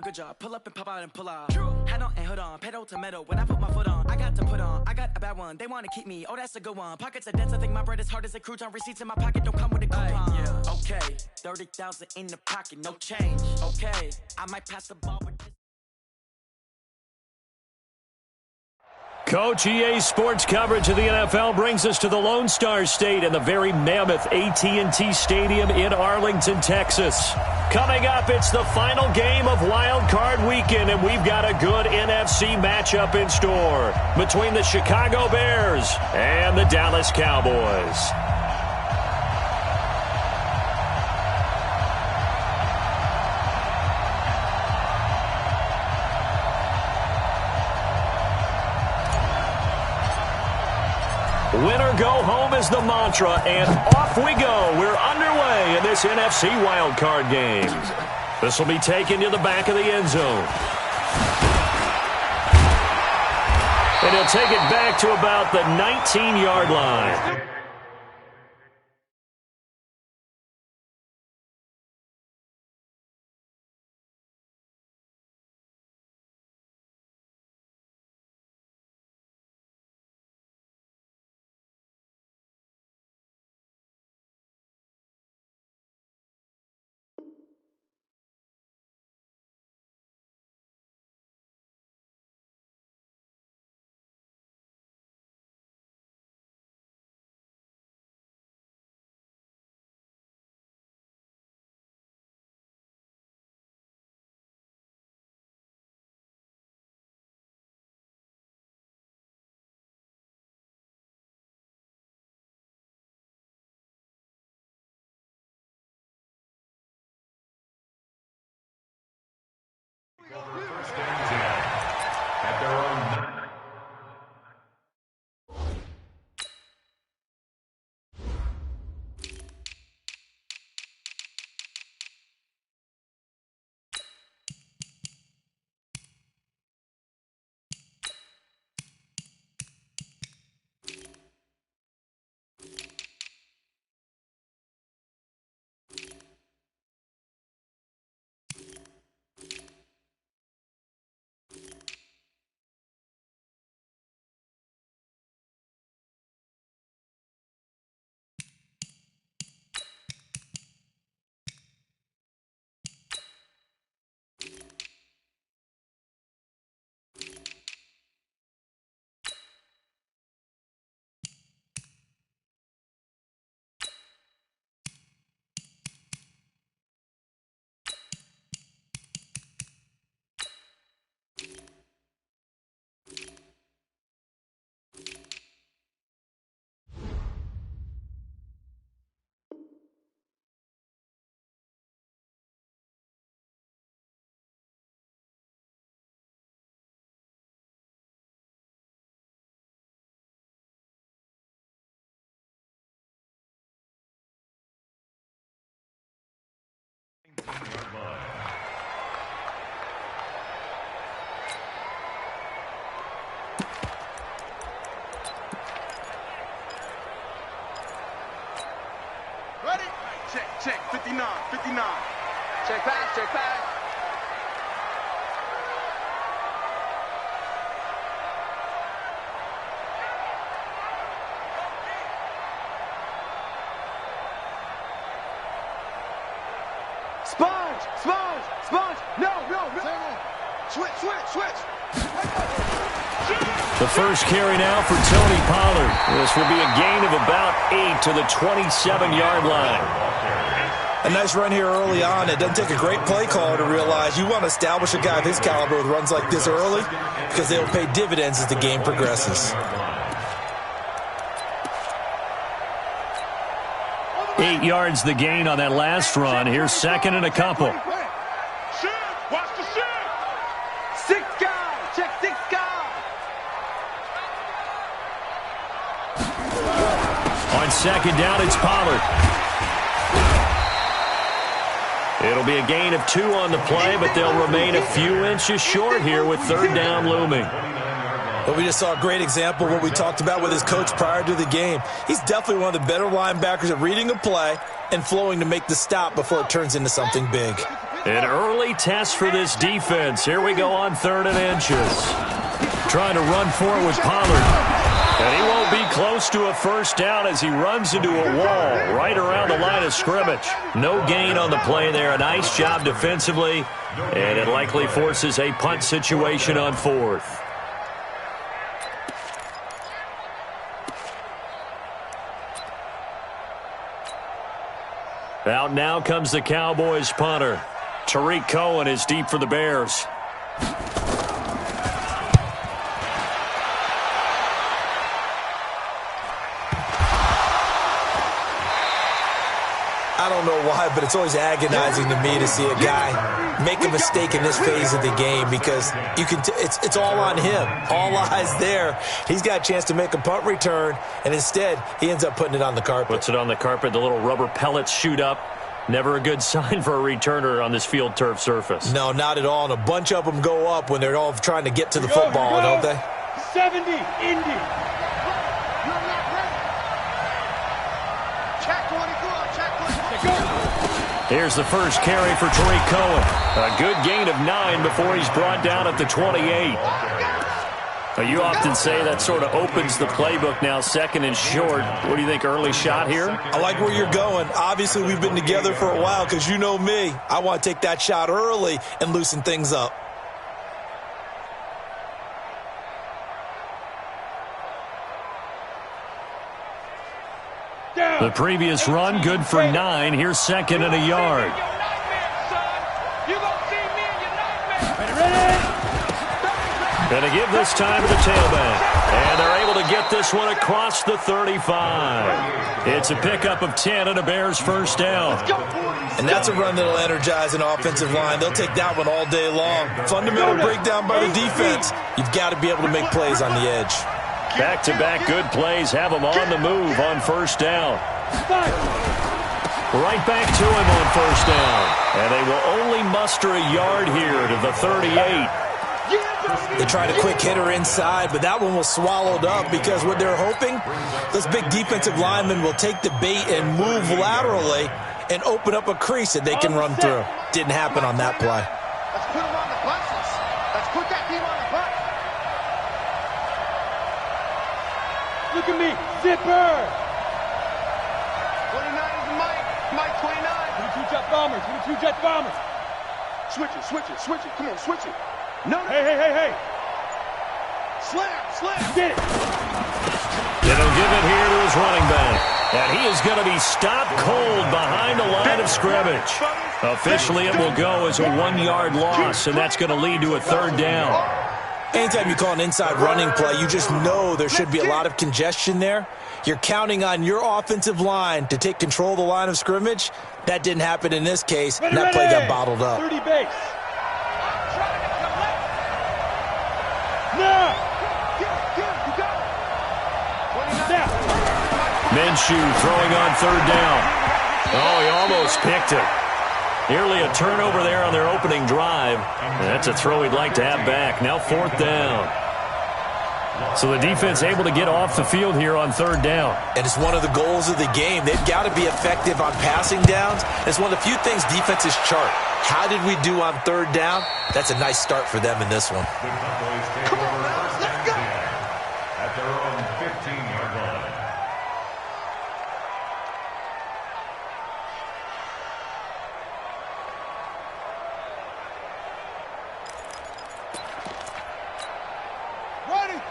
a good job. Pull up and pop out and pull out. Head on and hood on, pedal to metal. When I put my foot on, I got to put on. I got a bad one, they want to keep me. Oh, that's a good one. Pockets are dense, I think my bread is hard as a crouton. Receipts in my pocket don't come with a coupon. Yeah. Okay, 30,000 in the pocket, no change. Okay, I might pass the ball with this. Coach, EA Sports coverage of the NFL brings us to the Lone Star State and the very mammoth AT&T Stadium in Arlington, Texas. Coming up, it's the final game of Wild Card Weekend, and we've got a good NFC matchup in store between the Chicago Bears and the Dallas Cowboys. Win or go home is the mantra, and off we go. We're underway in this NFC wildcard game. This will be taken to the back of the end zone. And he'll take it back to about the 19-yard line. First and 10 at their own 9. Ready? Check, 59. Check pass. Sponge. No. Switch. The first carry now for Tony Pollard. This will be a gain of about 8 to the 27-yard line. A nice run here early on. It doesn't take a great play caller to realize you want to establish a guy of his caliber with runs like this early because they will pay dividends as the game progresses. 8 yards the gain on that last run. Here's second and a couple. Watch the shoot. 6 guys. Check 6 guys. On second down, it's Pollard. It'll be a gain of 2 on the play, but they'll remain a few inches short here with third down looming. But we just saw a great example of what we talked about with his coach prior to the game. He's definitely one of the better linebackers at reading a play and flowing to make the stop before it turns into something big. An early test for this defense. Here we go on 3rd and inches. Trying to run for it with Pollard. And he won't be close to a first down as he runs into a wall right around the line of scrimmage. No gain on the play there. A nice job defensively. And it likely forces a punt situation on 4th. Out now comes the Cowboys punter. Tariq Cohen is deep for the Bears. I don't know why, but it's always agonizing to me to see a guy make a mistake in this phase of the game because you can. It's all on him. All eyes there. He's got a chance to make a punt return, and instead he ends up putting it on the carpet. Puts it on the carpet. The little rubber pellets shoot up. Never a good sign for a returner on this field turf surface. No, not at all. And a bunch of them go up when they're all trying to get to the football, don't they? 70, Indy. Here's the first carry for Tariq Cohen. A good gain of 9 before he's brought down at the 28. Now, you often say that sort of opens the playbook now, 2nd and short. What do you think, early shot here? I like where you're going. Obviously, we've been together for a while because you know me. I want to take that shot early and loosen things up. The previous run, good for 9. Here's 2nd and a yard. Going to give this time to the tailback. And they're able to get this one across the 35. It's a pickup of 10 and a Bears first down. And that's a run that'll energize an offensive line. They'll take that one all day long. Fundamental breakdown by the defense. You've got to be able to make plays on the edge. Back-to-back good plays have them on the move on first down. Right back to him on first down. And they will only muster a yard here to the 38. They tried a quick hitter inside, but that one was swallowed up because what they're hoping, those big defensive linemen will take the bait and move laterally and open up a crease that they can run through. Didn't happen on that play. Let's put them on the buses. Let's put that team on the bus. Look at me, zipper. 29 is Mike. Mike 29. 22 jet bombers. 22 jet bombers. Switch it, switch it, switch it. Come on, switch it. No. Hey. Slam. Get it. And he'll give it here to his running back. And he is going to be stopped cold behind the line of scrimmage. Officially, it will go as a 1-yard loss, and that's going to lead to a 3rd down. Anytime you call an inside running play, you just know there should be a lot of congestion there. You're counting on your offensive line to take control of the line of scrimmage. That didn't happen in this case, and that play got bottled up. 30 base. No! Minshew throwing on 3rd down. Oh, he almost picked it. Nearly a turnover there on their opening drive. And that's a throw he'd like to have back. Now 4th down. So the defense able to get off the field here on 3rd down. And it's one of the goals of the game. They've got to be effective on passing downs. It's one of the few things defenses chart. How did we do on 3rd down? That's a nice start for them in this one. Come on, let's go. At their own 15-yard line.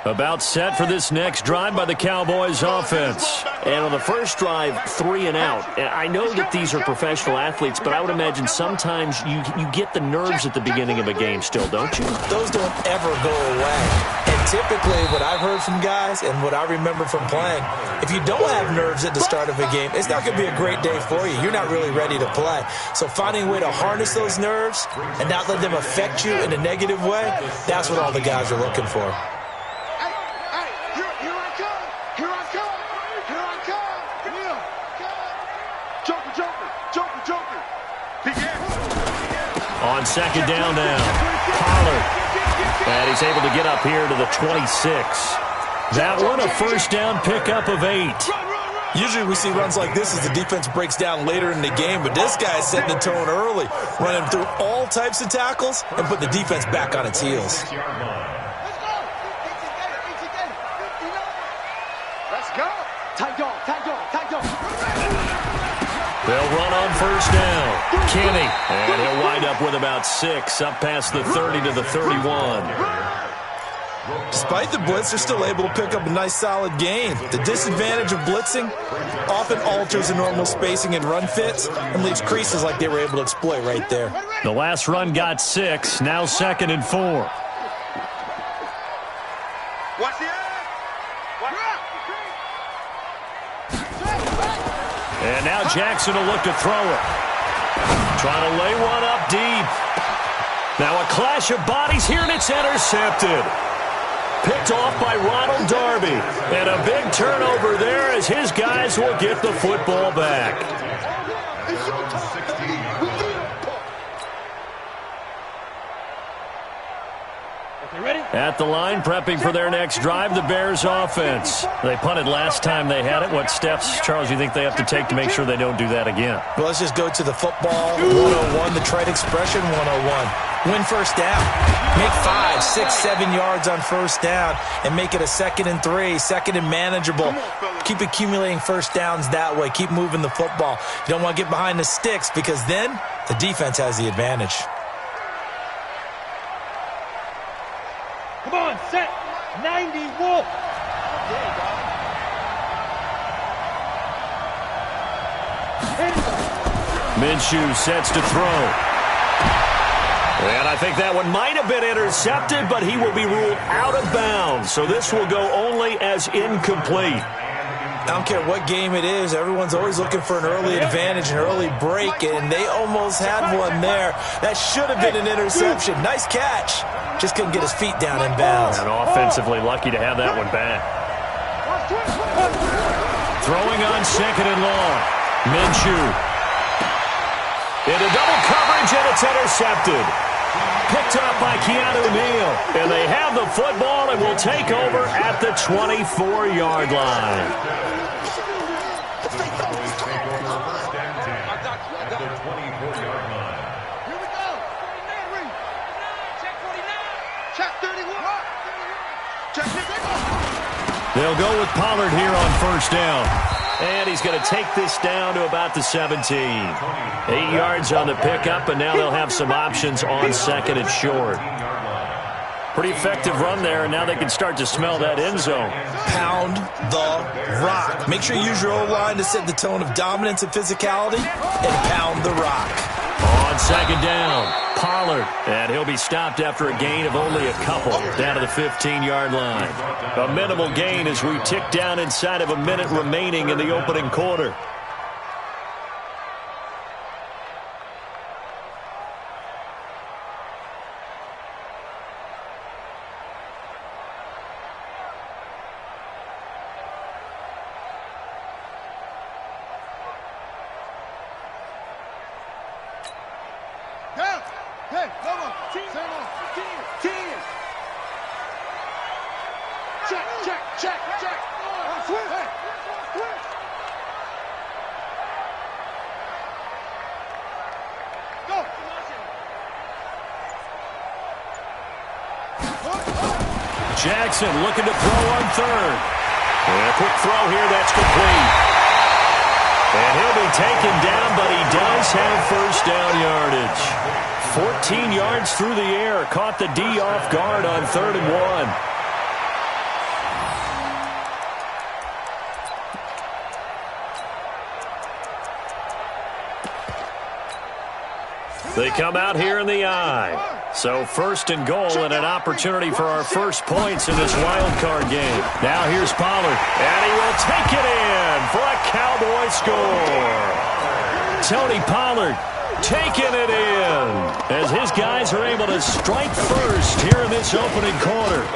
About set for this next drive by the Cowboys offense. And on the first drive, 3 and out. I know that these are professional athletes, but I would imagine sometimes you get the nerves at the beginning of a game still, don't you? Those don't ever go away. And typically what I've heard from guys and what I remember from playing, if you don't have nerves at the start of a game, it's not going to be a great day for you. You're not really ready to play. So finding a way to harness those nerves and not let them affect you in a negative way, that's what all the guys are looking for. On 2nd down now, Pollard. And he's able to get up here to the 26. That one a first down pickup of 8. Usually we see runs like this as the defense breaks down later in the game, but this guy is setting the tone early, running through all types of tackles and put the defense back on its heels. Let's go. They'll run on first down. Kenny, and he'll wind up with about 6, up past the 30 to the 31. Despite the blitz, they're still able to pick up a nice solid gain. The disadvantage of blitzing often alters the normal spacing and run fits and leaves creases like they were able to exploit right there. The last run got 6, now 2nd and 4. Watch the eye. And now Jackson will look to throw it. Trying to lay one up deep. Now a clash of bodies here, and it's intercepted. Picked off by Ronald Darby. And a big turnover there as his guys will get the football back. At the line, prepping for their next drive, the Bears offense. They punted last time they had it. What steps, Charles, you think they have to take to make sure they don't do that again? Well, let's just go to the football 101, the trite expression 101. Win first down. Make 5, 6, 7 yards on first down and make it a 2nd and 3, 2nd and manageable. Keep accumulating first downs that way. Keep moving the football. You don't want to get behind the sticks because then the defense has the advantage. Come on, set. 90 Wolf. Minshew sets to throw. And I think that one might have been intercepted, but he will be ruled out of bounds. So this will go only as incomplete. I don't care what game it is. Everyone's always looking for an early advantage, an early break, and they almost had one there. That should have been an interception. Nice catch. Just couldn't get his feet down in bounds. And offensively lucky to have that one back. Throwing on 2nd and long. Minshew. Into double coverage, and it's intercepted. Picked up by Keanu Neal. And they have the football and will take over at the 24-yard line. They'll go with Pollard here on first down. And he's going to take this down to about the 17. 8 yards on the pickup, and now they'll have some options on 2nd and short. Pretty effective run there, and now they can start to smell that end zone. Pound the rock. Make sure you use your O-line to set the tone of dominance and physicality, and pound the rock. On 2nd down, Pollard, and he'll be stopped after a gain of only a couple, down to the 15-yard line. A minimal gain as we tick down inside of a minute remaining in the opening quarter. Jackson looking to throw on 3rd. And a quick throw here, that's complete. And he'll be taken down, but he does have first down yardage. 14 yards through the air. Caught the D off guard on 3rd and 1. They come out here in the eye. So 1st and goal and an opportunity for our first points in this wild card game. Now here's Pollard, and he will take it in for a Cowboy score. Tony Pollard taking it in as his guys are able to strike first here in this opening quarter.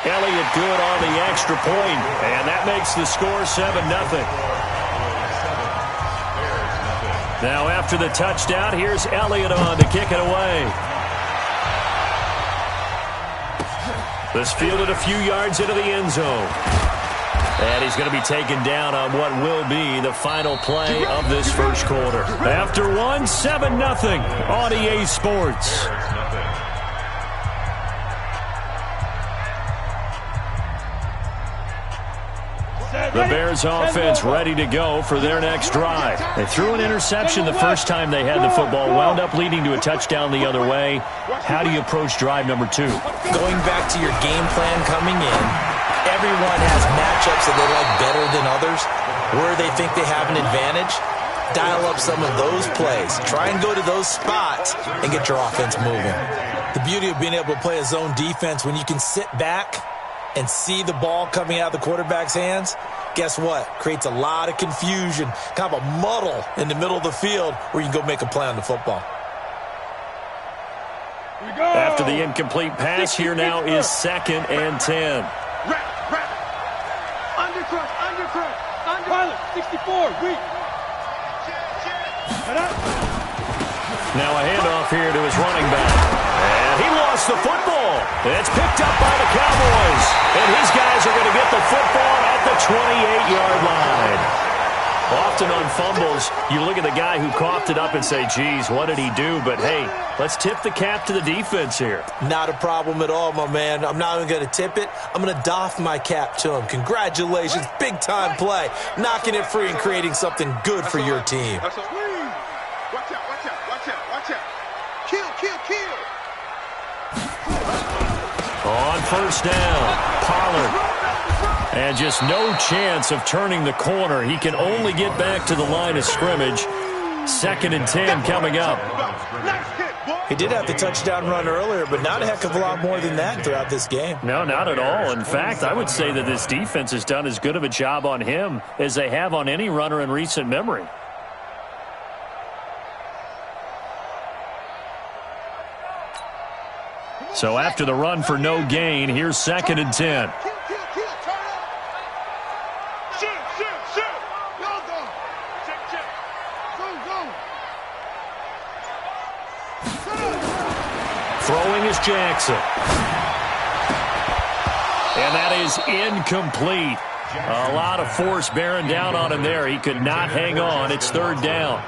Elliott good on the extra point, and that makes the score 7-0. Now after the touchdown, here's Elliott on to kick it away. This fielded a few yards into the end zone. And he's going to be taken down on what will be the final play of this first quarter. After one, 7-0 on EA Sports. The Bears offense ready to go for their next drive. They threw an interception the first time they had the football, wound up leading to a touchdown the other way. How do you approach drive number 2? Going back to your game plan coming in, everyone has matchups that they like better than others, where they think they have an advantage. Dial up some of those plays. Try and go to those spots and get your offense moving. The beauty of being able to play a zone defense when you can sit back and see the ball coming out of the quarterback's hands, guess what? Creates a lot of confusion, kind of a muddle in the middle of the field where you can go make a play on the football. After the incomplete pass, here now is 2nd and 10. Undercrush. Pilot, 64, weak. Now a handoff here to his running back. And he lost the football. It's picked up by the Cowboys. And these guys are going to get the football at the 28-yard line. Often on fumbles, you look at the guy who coughed it up and say, geez, what did he do? But, hey, let's tip the cap to the defense here. Not a problem at all, my man. I'm not even going to tip it. I'm going to doff my cap to him. Congratulations. Big-time play. Knocking it free and creating something good for your team. Watch out. Kill. On first down, Pollard. And just no chance of turning the corner. He can only get back to the line of scrimmage. 2nd and 10 coming up. He did have the touchdown run earlier, but not a heck of a lot more than that throughout this game. No, not at all. In fact, I would say that this defense has done as good of a job on him as they have on any runner in recent memory. So after the run for no gain, here's 2nd and 10. Throwing is Jackson. And that is incomplete. A lot of force bearing down on him there. He could not hang on. It's 3rd down.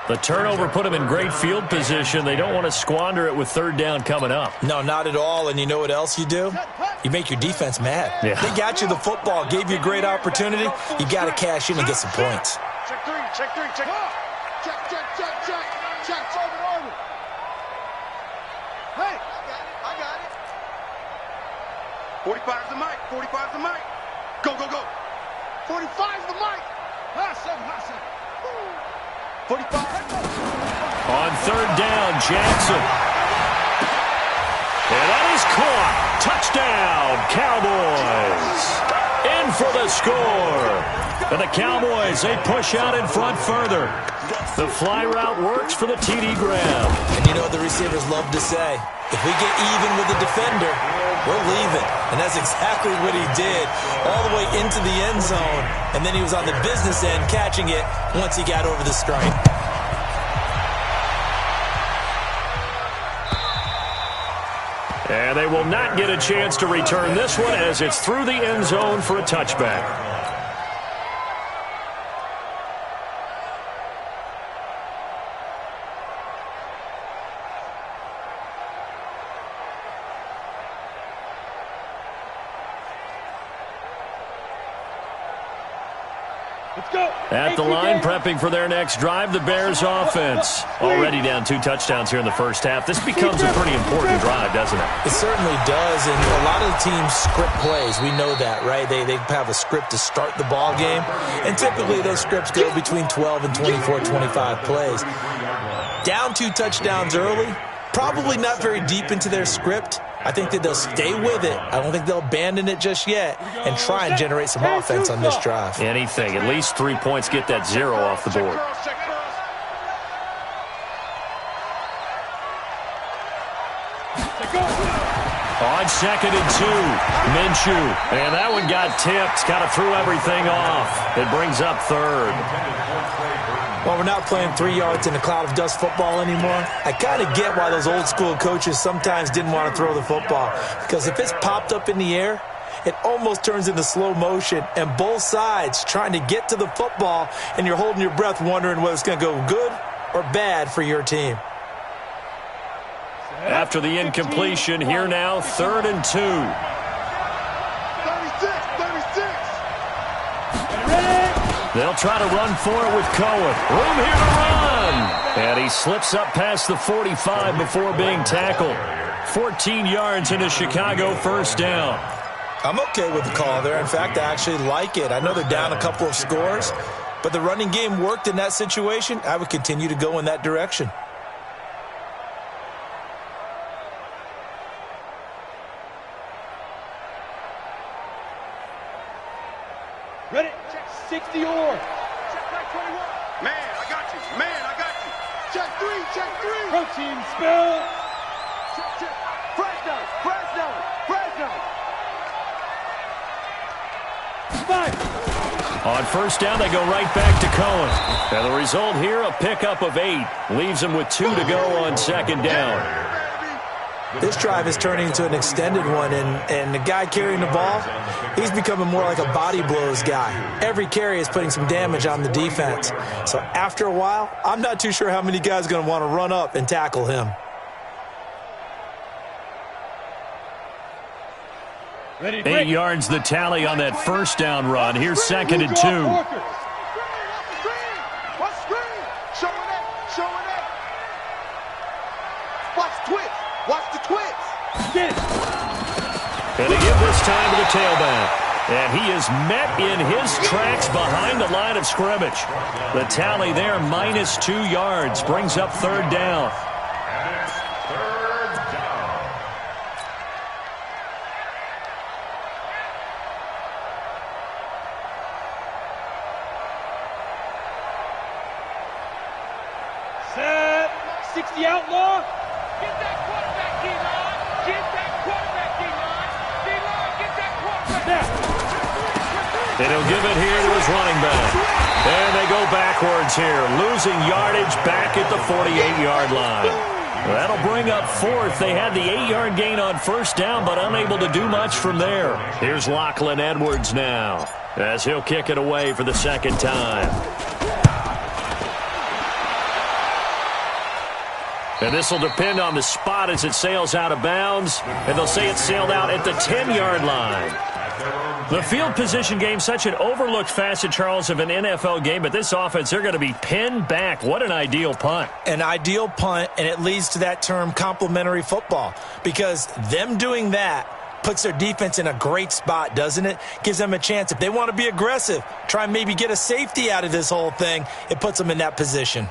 The turnover put him in great field position. They don't want to squander it with 3rd down coming up. No, not at all. And you know what else you do? You make your defense mad. Yeah. They got you the football, gave you a great opportunity. You got to cash in and get some points. Check three. Check. Over. Hey, I got it. 45's the mic. Go. 45's the mic. Hustle. 45. On 3rd down, Jackson. And that is caught. Touchdown, Cowboys. In for the score. And the Cowboys, they push out in front further. The fly route works for the TD grab. And you know what the receivers love to say? If we get even with the defender, we're leaving. And that's exactly what he did, all the way into the end zone. And then he was on the business end catching it once he got over the stripe. And they will not get a chance to return this one as it's through the end zone for a touchback. At the line, prepping for their next drive, the Bears offense. Already down 2 touchdowns here in the first half. This becomes a pretty important drive, doesn't it? It certainly does, and a lot of the teams script plays. We know that, right? They have a script to start the ball game, and typically those scripts go between 12 and 24, 25 plays. Down 2 touchdowns early, probably not very deep into their script. I think that they'll stay with it. I don't think they'll abandon it just yet and try and generate some offense on this drive. Anything. At least 3 points, get that 0 off the board. On 2nd and 2, Minshew. And that one got tipped. Kind of threw everything off. It brings up 3rd. Well, we're not playing 3 yards in a cloud of dust football anymore. I kind of get why those old school coaches sometimes didn't want to throw the football. Because if it's popped up in the air, it almost turns into slow motion, and both sides trying to get to the football, and you're holding your breath wondering whether it's going to go good or bad for your team. After the incompletion, here now, 3rd and 2. 36. They'll try to run for it with Cohen. Room here to run. And he slips up past the 45 before being tackled. 14 yards into Chicago, 1st down. I'm okay with the call there. In fact, I actually like it. I know they're down a couple of scores, but the running game worked in that situation. I would continue to go in that direction. Ready? Check 60 or. Check right 21. Man, I got you. Man, I got you. Check 3. Check 3. Protein spill. Check, check. Fresno. Fresno. Fresno. 5. On 1st down, they go right back to Cohen. And the result here, a pickup of 8. Leaves them with 2 to go on 2nd down. This drive is turning into an extended one, and the guy carrying the ball, he's becoming more like a body blows guy. Every carry is putting some damage on the defense. So after a while, I'm not too sure how many guys are going to want to run up and tackle him. Ready, 8 yards the tally on that 1st down run. Here's 2nd and 2. Watch screen. Showing it. Showing it. Watch twitch. Watch the twitch. Get it. And they give this time to the tailback. And he is met in his tracks behind the line of scrimmage. The tally there, minus 2 yards, brings up 3rd down. And it's 3rd down. Set. 60 outlaw. Get that quarterback, D-line. Get that quarterback, D-line. D-line, get that quarterback. And he'll give it here to his running back. And they go backwards here, losing yardage back at the 48-yard line. That'll bring up 4th. They had the 8-yard gain on 1st down, but unable to do much from there. Here's Lachlan Edwards now, as he'll kick it away for the 2nd time. And this will depend on the spot as it sails out of bounds. And they'll say it sailed out at the 10-yard line. The field position game, such an overlooked facet, Charles, of an NFL game. But this offense, they're going to be pinned back. What an ideal punt. An ideal punt, and it leads to that term complementary football. Because them doing that puts their defense in a great spot, doesn't it? Gives them a chance. If they want to be aggressive, try and maybe get a safety out of this whole thing, it puts them in that position.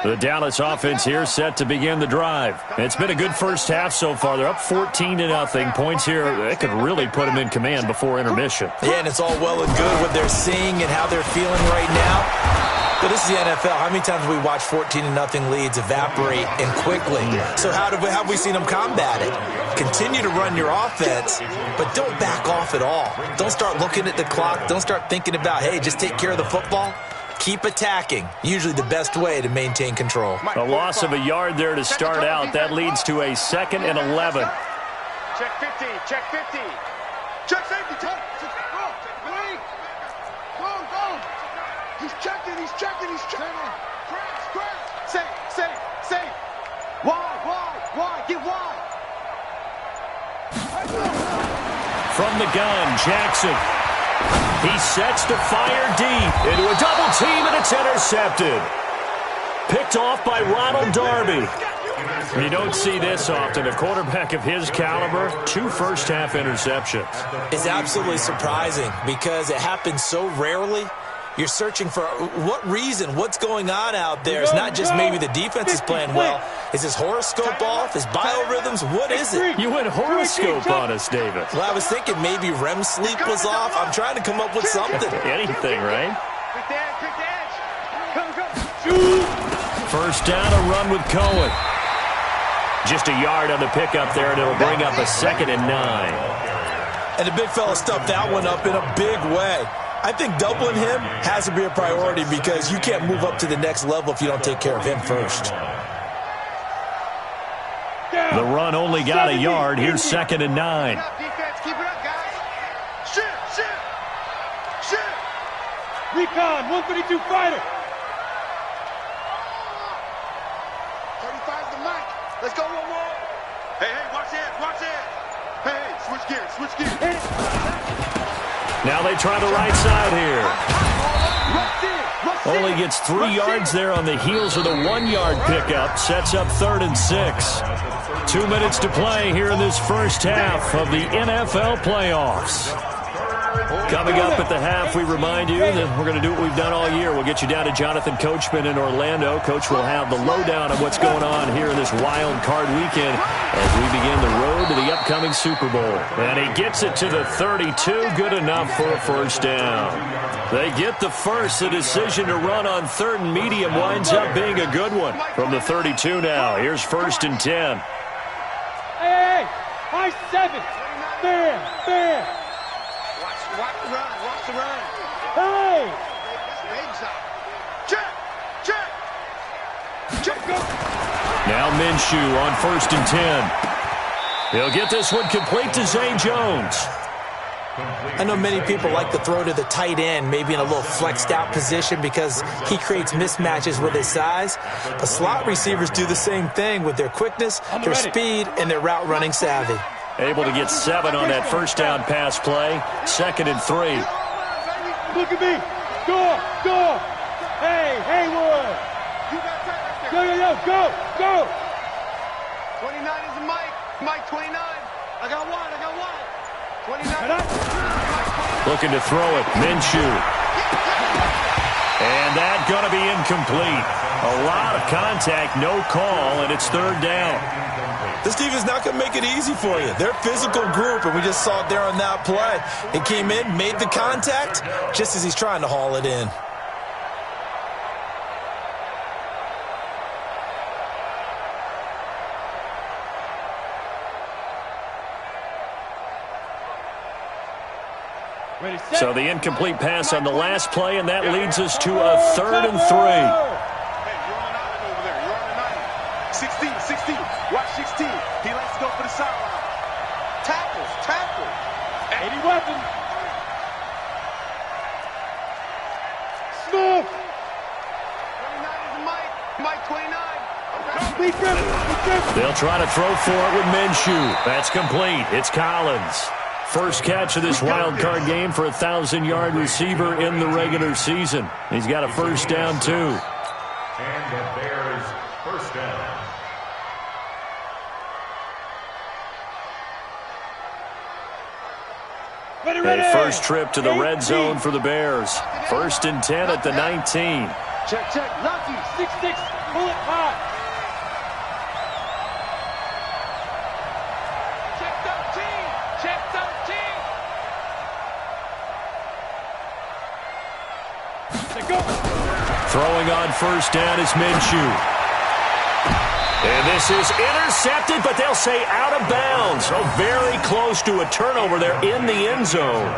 The Dallas offense here set to begin the drive. It's been a good first half so far. They're up 14-0. Points here, they could really put them in command before intermission. Yeah, and it's all well and good what they're seeing and how they're feeling right now. But this is the NFL. How many times have we watched 14-0 leads evaporate and quickly? So how have we seen them combat it? Continue to run your offense, but don't back off at all. Don't start looking at the clock. Don't start thinking about, hey, just take care of the football. Keep attacking. Usually the best way to maintain control. A loss of a yard there to start out. That leads to a 2nd and 11. Check 50. Check 50. Check safety. Check. Go. Go. He's checking. He's checking. He's checking. Crash. Safe. Wide. Get wide. From the gun, Jackson. He sets to fire deep into a double team, and it's intercepted. Picked off by Ronald Darby. You don't see this often. A quarterback of his caliber, 2 first-half interceptions. It's absolutely surprising because it happens so rarely. You're searching for what reason, what's going on out there. It's not just maybe the defense is playing well. Is his horoscope off? His biorhythms? What is it? You went horoscope on us, David. Well, I was thinking maybe REM sleep was off. I'm trying to come up with something. Anything, right? Quick dash. First down, a run with Cohen. Just a yard on the pickup there, and it'll bring up a 2nd and 9. And the big fella stuffed that one up in a big way. I think doubling him has to be a priority because you can't move up to the next level if you don't take care of him first. The run only got a yard. Here's 2nd and 9. Keep it up, guys. Shoot. Recon, 132 fighter. 35's the mic. Let's go, whoa. Hey, watch it. Hey, switch gears. Now they try the right side here. Only gets 3 yards there on the heels of the 1-yard pickup. Sets up 3rd and 6. 2 minutes to play here in this first half of the NFL playoffs. Coming up at the half, we remind you that we're going to do what we've done all year. We'll get you down to Jonathan Coachman in Orlando. Coach will have the lowdown of what's going on here in this wild card weekend as we begin the road to the upcoming Super Bowl. And he gets it to the 32, good enough for a first down. They get the first. The decision to run on 3rd and medium winds up being a good one. From the 32 now, here's 1st and 10. Hey, high 7. Fair. Watch the run. Hey! Check, go. Now Minshew on 1st and 10. He'll get this one complete to Zay Jones. I know many people like to throw to the tight end, maybe in a little flexed out position because he creates mismatches with his size. But slot receivers do the same thing with their quickness, their speed, and their route running savvy. Able to get 7 on that first down pass play. 2nd and 3. Look at me. Go. Hey, Haywood. Go. 29 is the mic. Mike 29. I got one. 29. Looking to throw it. Minshew. And that's going to be incomplete. A lot of contact, no call, and it's 3rd down. This defense is not going to make it easy for you. They're a physical group, and we just saw it there on that play. It came in, made the contact, just as he's trying to haul it in. So the incomplete pass on the last play, and that leads us to a 3rd and 3. Hey, you're on the 9 over there. You're on the 9. 16. Watch 16. He likes to go for the sideline. Tackle. 80 weapons. Smooth. 29 is the mic. Mike 29. They'll try to throw for it with Minshew. That's complete. It's Collins. First catch of this wild card game for a 1,000-yard receiver in the regular season. He's got a first down, too. And the Bears first down. A first trip to the red zone for the Bears. 1st and 10 at the 19. Check. Lucky. 6-6. Pull it high. Throwing on first down is Minshew. And this is intercepted, but they'll say out of bounds. So very close to a turnover there in the end zone.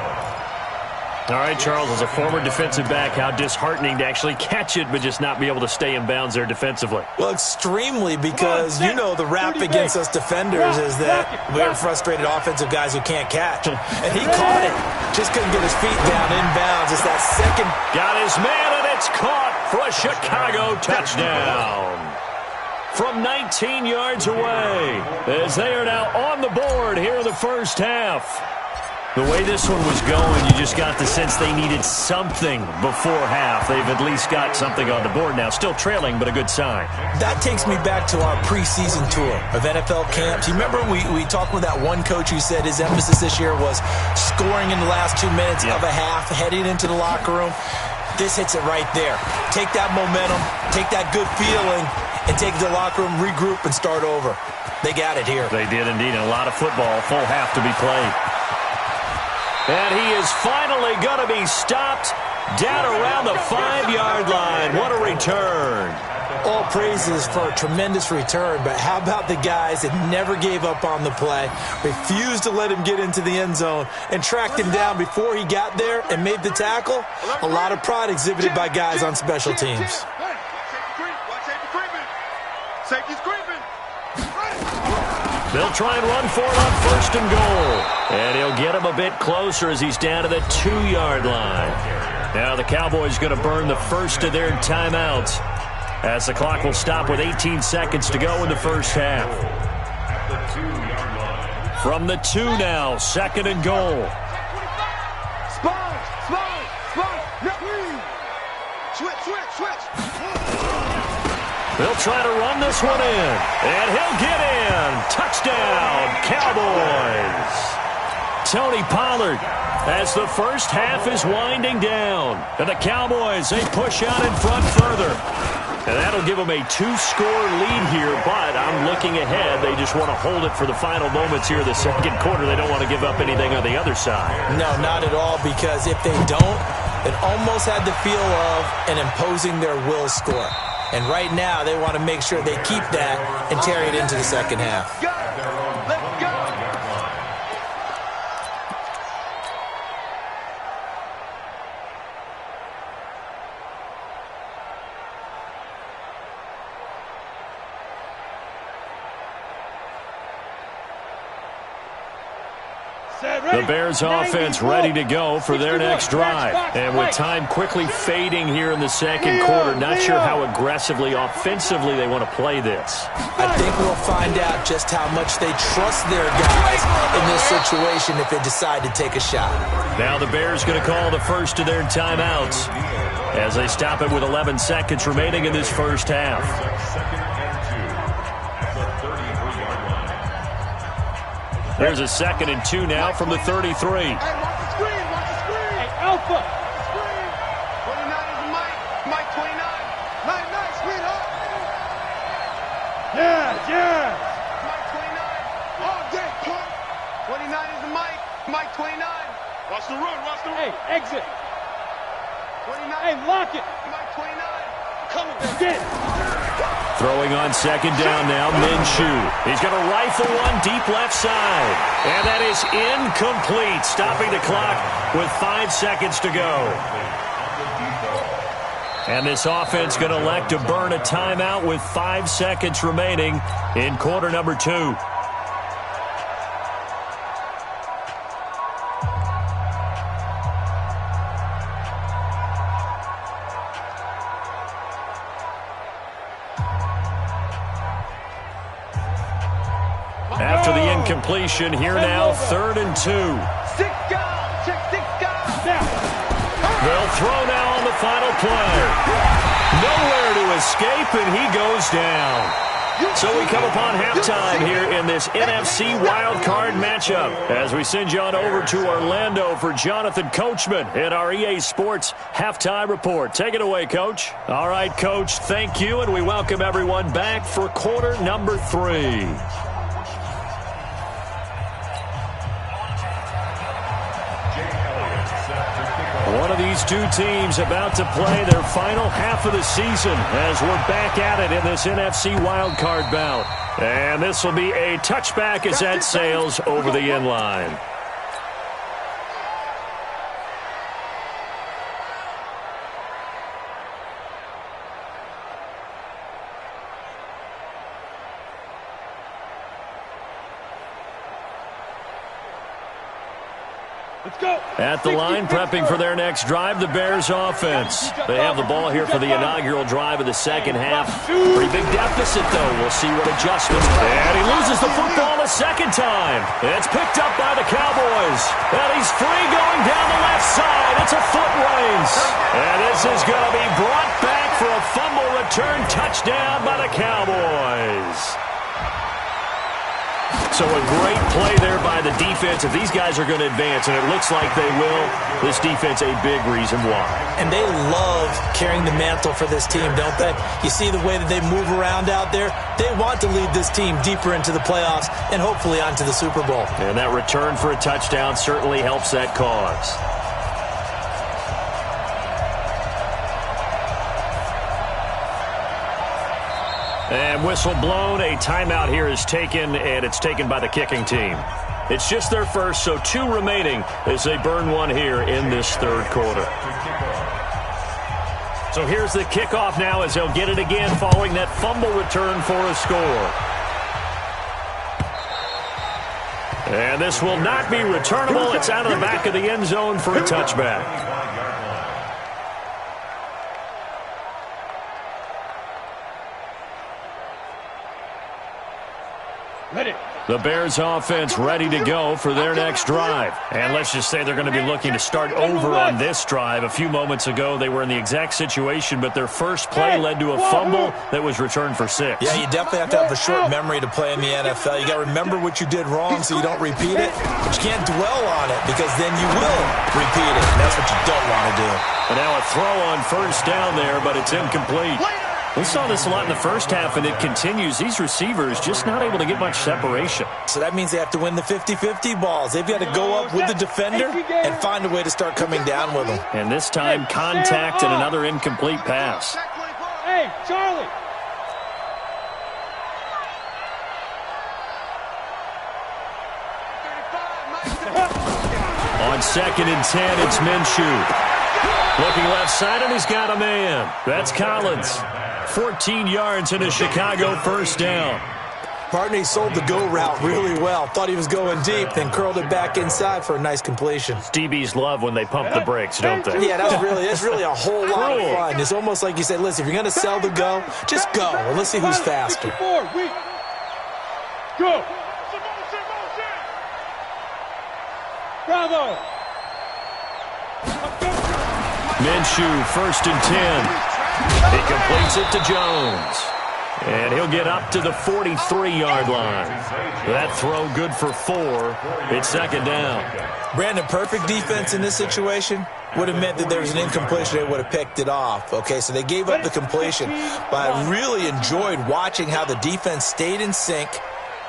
All right, Charles, as a former defensive back, how disheartening to actually catch it, but just not be able to stay in bounds there defensively. Well, extremely, because, you know, the rap against us defenders is that we're frustrated offensive guys who can't catch. And he caught it. Just couldn't get his feet down in bounds. It's that second. Got his man, and it's caught for a Chicago touchdown. From 19 yards away, as they are now on the board here in the first half. The way this one was going, you just got the sense they needed something before half. They've at least got something on the board now. Still trailing, but a good sign. That takes me back to our preseason tour of NFL camps. You remember we talked with that one coach who said his emphasis this year was scoring in the last 2 minutes of a half, heading into the locker room. This hits it right there. Take that momentum, take that good feeling, and take it to the locker room, regroup, and start over. They got it here. They did indeed, and a lot of football, full half to be played. And he is finally going to be stopped down around the 5-yard line. What a return. All praises for a tremendous return, but how about the guys that never gave up on the play, refused to let him get into the end zone, and tracked him down before he got there and made the tackle? A lot of pride exhibited by guys on special teams. They'll try and run for it on 1st and goal. And he'll get him a bit closer as he's down to the 2-yard line. Now the Cowboys going to burn the first of their timeouts, as the clock will stop with 18 seconds to go in the first half. From the 2 now, 2nd and goal. They'll try to run this one in, and he'll get in. Touchdown, Cowboys. Tony Pollard, as the first half is winding down. And the Cowboys, they push out in front further. And that'll give them a 2-score lead here, but I'm looking ahead. They just want to hold it for the final moments here of the second quarter. They don't want to give up anything on the other side. No, not at all, because if they don't, it almost had the feel of an imposing their will score. And right now, they want to make sure they keep that and carry it into the second half. Let's go! The Bears offense ready to go for their next drive. And with time quickly fading here in the second quarter, not sure how aggressively, offensively they want to play this. I think we'll find out just how much they trust their guys in this situation if they decide to take a shot. Now the Bears going to call the first of their timeouts as they stop it with 11 seconds remaining in this first half. There's a 2nd and 2 now from the 33. Hey, watch the screen, watch the screen. Hey, Alpha. Screen. 29 is the Mike 29. Nice, sweetheart. Yeah. Mike 29. All day, punk. 29 is the Mike 29. Watch the run. Hey, exit. 29. Hey, lock it. Mike 29. Come on, get it. Throwing on 2nd down now, Minshew. He's going to rifle one deep left side. And that is incomplete, stopping the clock with 5 seconds to go. And this offense going to elect to burn a timeout with 5 seconds remaining in quarter number 2. After the incompletion, here now, 3rd and 2. They'll throw now on the final play. Nowhere to escape, and he goes down. So we come upon halftime here in this NFC wildcard matchup as we send you on over to Orlando for Jonathan Coachman in our EA Sports Halftime Report. Take it away, Coach. All right, Coach, thank you, and we welcome everyone back for quarter number 3. One of these two teams about to play their final half of the season as we're back at it in this NFC wildcard bout. And this will be a touchback as that sails over the end line. At the line, prepping for their next drive, the Bears offense. They have the ball here for the inaugural drive of the second half. Pretty big deficit, though. We'll see what adjustments. And he loses the football a second time. It's picked up by the Cowboys. And he's free going down the left side. It's a foot race. And this is going to be brought back for a fumble return touchdown by the Cowboys. So a great play there by the defense. If these guys are going to advance, and it looks like they will, this defense a big reason why. And they love carrying the mantle for this team, don't they? You see the way that they move around out there? They want to lead this team deeper into the playoffs and hopefully onto the Super Bowl. And that return for a touchdown certainly helps that cause. And whistle blown. A timeout here is taken, and it's taken by the kicking team. It's just their first, so 2 remaining as they burn one here in this third quarter. So here's the kickoff now as they'll get it again following that fumble return for a score. And this will not be returnable. It's out of the back of the end zone for a touchback. The Bears offense ready to go for their next drive. And let's just say they're going to be looking to start over on this drive. A few moments ago, they were in the exact situation, but their first play led to a fumble that was returned for 6. Yeah, you definitely have to have a short memory to play in the NFL. You got to remember what you did wrong so you don't repeat it, but you can't dwell on it because then you will repeat it, and that's what you don't want to do. And now a throw on first down there, but it's incomplete. We saw this a lot in the first half, and it continues. These receivers just not able to get much separation. So that means they have to win the 50-50 balls. They've got to go up with the defender and find a way to start coming down with them. And this time, contact and another incomplete pass. Hey, Charlie. On 2nd and 10, it's Minshew. Looking left side, and he's got a man. That's Collins. 14 yards and a Chicago first down. Partner, he sold the go route really well. Thought he was going deep, then curled it back inside for a nice completion. DBs love when they pump the brakes, don't they? Yeah, that's really a whole lot of fun. It's almost like you said, listen, if you're going to sell the go, just go. And let's see who's faster. Go. Bravo. Minshew, 1st and 10. He completes it to Jones. And he'll get up to the 43-yard line. That throw good for 4. It's 2nd down. Brandon, perfect defense in this situation would have meant that there was an incompletion. They would have picked it off. Okay, so they gave up the completion. But I really enjoyed watching how the defense stayed in sync,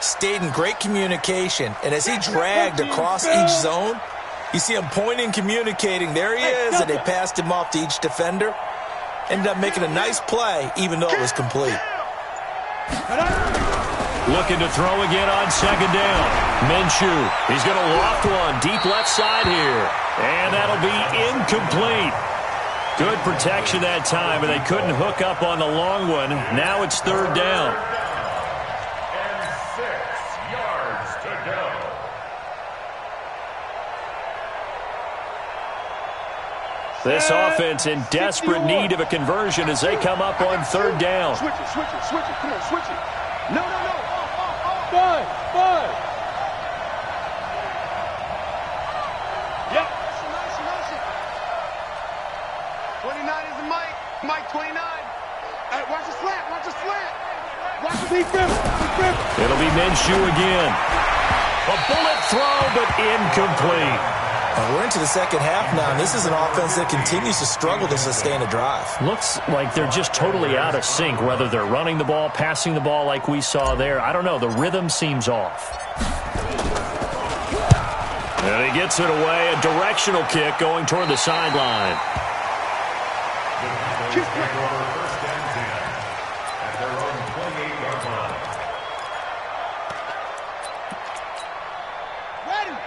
stayed in great communication. And as he dragged across each zone, you see him pointing, communicating. There he is, and they passed him off to each defender. Ended up making a nice play, even though it was complete. Looking to throw again on 2nd down. Minshew, he's going to loft one deep left side here. And that'll be incomplete. Good protection that time, and they couldn't hook up on the long one. Now it's 3rd down. And 6 yards to go. This offense in desperate need of a conversion as they come up on 3rd down. Switch it. Come on, switch it. No. Off. Five. Yep. 29 is the Mike. Mike 29. Hey, watch the slant. Watch the defense. It'll be Minshew again. A bullet throw, but incomplete. We're into the second half now, and this is an offense that continues to struggle to sustain a drive. Looks like they're just totally out of sync, whether they're running the ball, passing the ball like we saw there. I don't know. The rhythm seems off. And he gets it away. A directional kick going toward the sideline.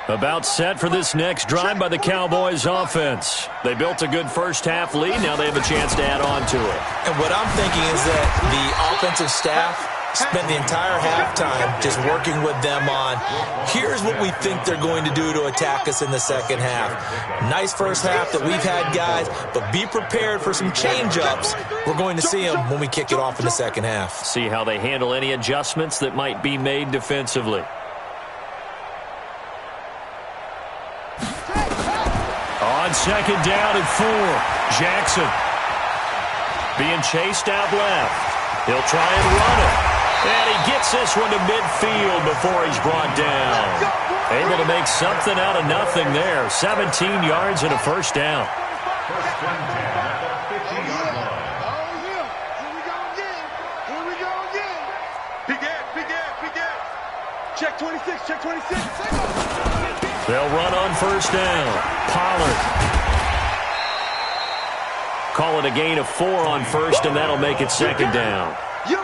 About set for this next drive by the Cowboys offense. They built a good first half lead. Now they have a chance to add on to it. And what I'm thinking is that the offensive staff spent the entire halftime just working with them on, here's what we think they're going to do to attack us in the second half. Nice first half that we've had, guys, but be prepared for some change-ups. We're going to see them when we kick it off in the second half. See how they handle any adjustments that might be made defensively. On 2nd down and 4, Jackson being chased out left. He'll try and run it. And he gets this one to midfield before he's brought down. Able to make something out of nothing there. 17 yards and a first down. First and 10 at the 50-yard line. Here we go again. Big gap. Check 26. They'll run on first down. Pollard. Call it a gain of 4 on first, and that'll make it 2nd down.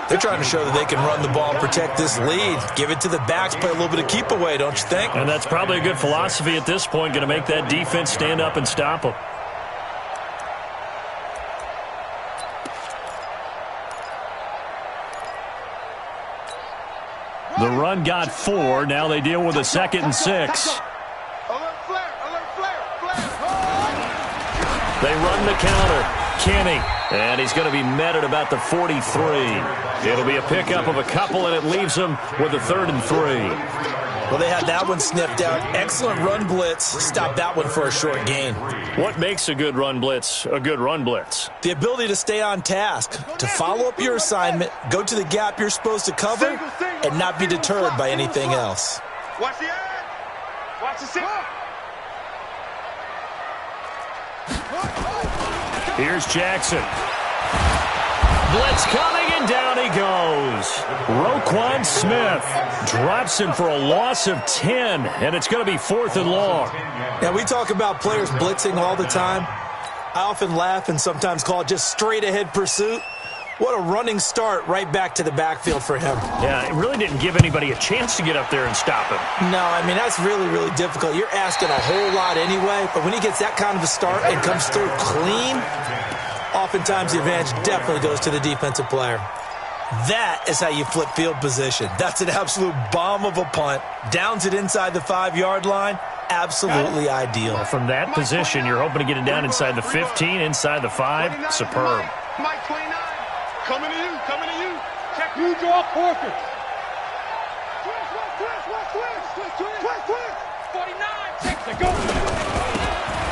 They're trying to show that they can run the ball and protect this lead. Give it to the backs, play a little bit of keep away, don't you think? And that's probably a good philosophy at this point, going to make that defense stand up and stop them. The run got 4. Now they deal with a 2nd and 6. They run the counter. Kenny. And he's going to be met at about the 43. It'll be a pickup of a couple, and it leaves them with a 3rd and 3. Well, they had that one sniffed out. Excellent run blitz. Stop that one for a short gain. What makes a good run blitz a good run blitz? The ability to stay on task, to follow up your assignment, go to the gap you're supposed to cover, and not be deterred by anything else. Watch the ad. Watch the sit. Here's Jackson. Blitz coming, and down he goes. Roquan Smith drops him for a loss of 10, and it's going to be 4th and long. Now, we talk about players blitzing all the time. I often laugh and sometimes call it just straight-ahead pursuit. What a running start right back to the backfield for him. Yeah, it really didn't give anybody a chance to get up there and stop him. No, I mean, that's really, really difficult. You're asking a whole lot anyway, but when he gets that kind of a start and comes through clean, oftentimes the advantage definitely goes to the defensive player. That is how you flip field position. That's an absolute bomb of a punt. Downs it inside the 5-yard line. Absolutely ideal. Well, from that position, you're hoping to get it down inside the 15, inside the 5. Superb. Mike 29. Coming to you. Coming to you. Check you draw Porter. Twist. 49. Check the go.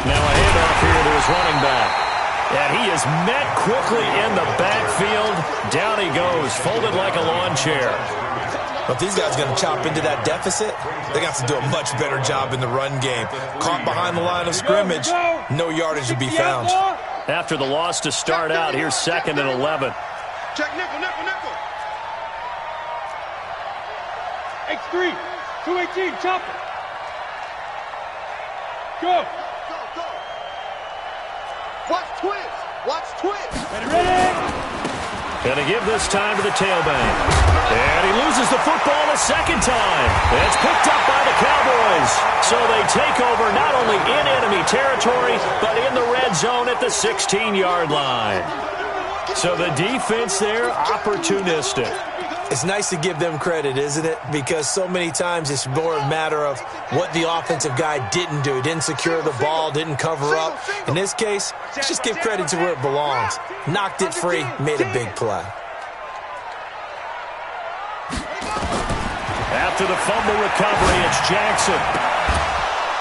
Now a handoff here to his running back. And he is met quickly in the backfield. Down he goes, folded like a lawn chair. But these guys are going to chop into that deficit. They got to do a much better job in the run game. Caught behind the line of scrimmage, no yardage to be found. After the loss to start out, here's 2nd and 11. Check nickel. X3, 218, chopper. Go. Watch twist. Ready. Gonna give this time to the tailback. And he loses the football a 2nd time. It's picked up by the Cowboys. So they take over not only in enemy territory, but in the red zone at the 16-yard line. So the defense there, opportunistic. It's nice to give them credit, isn't it? Because so many times it's more a matter of what the offensive guy didn't do. He didn't secure the ball, didn't cover up. In this case, just give credit to where it belongs. Knocked it free, made a big play. After the fumble recovery, it's Jackson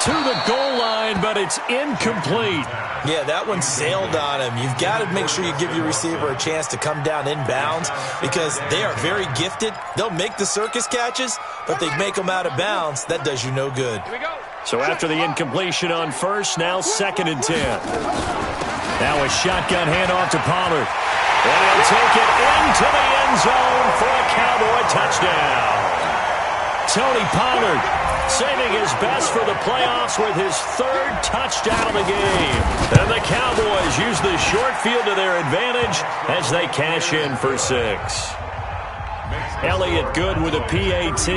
to the goal line, but it's incomplete. Yeah, that one sailed on him. You've got to make sure you give your receiver a chance to come down inbounds because they are very gifted. They'll make the circus catches, but they make them out of bounds. That does you no good. So after the incompletion on first, now 2nd and 10. Now a shotgun handoff to Pollard. And he'll take it into the end zone for a Cowboy touchdown. Tony Pollard saving his best for the playoffs with his 3rd touchdown of the game. And the Cowboys use the short field to their advantage as they cash in for 6. Elliott good with a PAT,